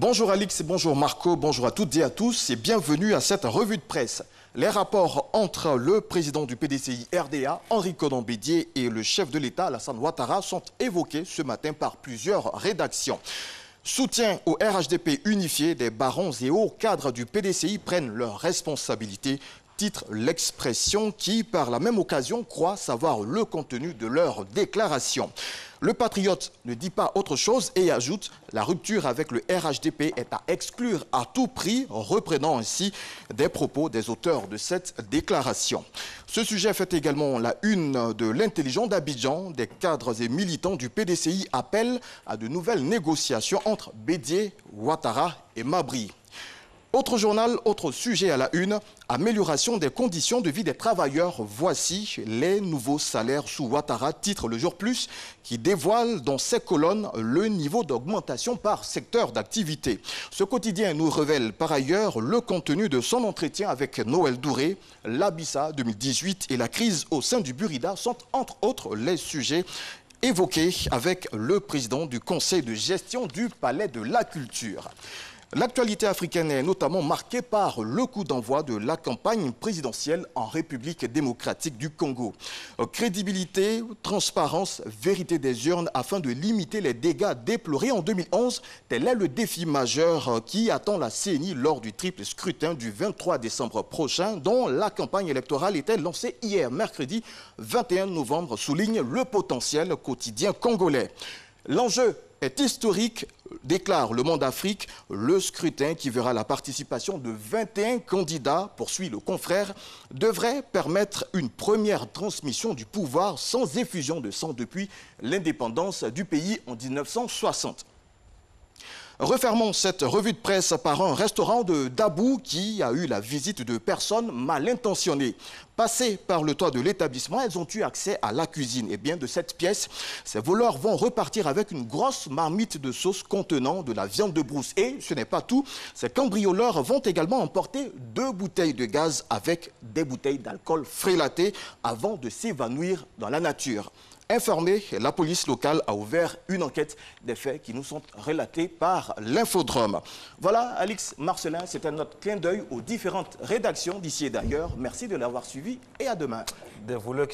Bonjour Alix, bonjour Marco, bonjour à toutes et à tous et bienvenue à cette revue de presse. Les rapports entre le président du PDCI RDA, Henri Konan Bédié, et le chef de l'État, Alassane Ouattara, sont évoqués ce matin par plusieurs rédactions. Soutien au RHDP unifié, des barons et hauts cadres du PDCI prennent leurs responsabilités, titre l'expression qui, par la même occasion, croit savoir le contenu de leur déclaration. Le patriote ne dit pas autre chose et ajoute « La rupture avec le RHDP est à exclure à tout prix », reprenant ainsi des propos des auteurs de cette déclaration. Ce sujet fait également la une de l'intelligent d'Abidjan. Des cadres et militants du PDCI appellent à de nouvelles négociations entre Bédié, Ouattara et Mabri. Autre journal, autre sujet à la une, amélioration des conditions de vie des travailleurs. Voici les nouveaux salaires sous Ouattara, titre Le Jour Plus, qui dévoile dans ses colonnes le niveau d'augmentation par secteur d'activité. Ce quotidien nous révèle par ailleurs le contenu de son entretien avec Noël Douré. L'Abissa 2018 et la crise au sein du Burida sont entre autres les sujets évoqués avec le président du conseil de gestion du Palais de la Culture. L'actualité africaine est notamment marquée par le coup d'envoi de la campagne présidentielle en République démocratique du Congo. Crédibilité, transparence, vérité des urnes afin de limiter les dégâts déplorés en 2011, tel est le défi majeur qui attend la CENI lors du triple scrutin du 23 décembre prochain, dont la campagne électorale était lancée hier, mercredi 21 novembre, souligne le potentiel quotidien congolais. L'enjeu est historique, déclare Le Monde Afrique. Le scrutin qui verra la participation de 21 candidats, poursuit le confrère, devrait permettre une première transmission du pouvoir sans effusion de sang depuis l'indépendance du pays en 1960. Refermons cette revue de presse par un restaurant de Dabou qui a eu la visite de personnes mal intentionnées. Passées par le toit de l'établissement, elles ont eu accès à la cuisine. Et bien de cette pièce, ces voleurs vont repartir avec une grosse marmite de sauce contenant de la viande de brousse. Et ce n'est pas tout, ces cambrioleurs vont également emporter 2 bouteilles de gaz avec des bouteilles d'alcool frélaté avant de s'évanouir dans la nature. Informée, la police locale a ouvert une enquête des faits qui nous sont relatés par l'Infodrome. Voilà, Alix Marcelin, c'était notre clin d'œil aux différentes rédactions d'ici et d'ailleurs. Merci de l'avoir suivi et à demain. Des voleurs qui sont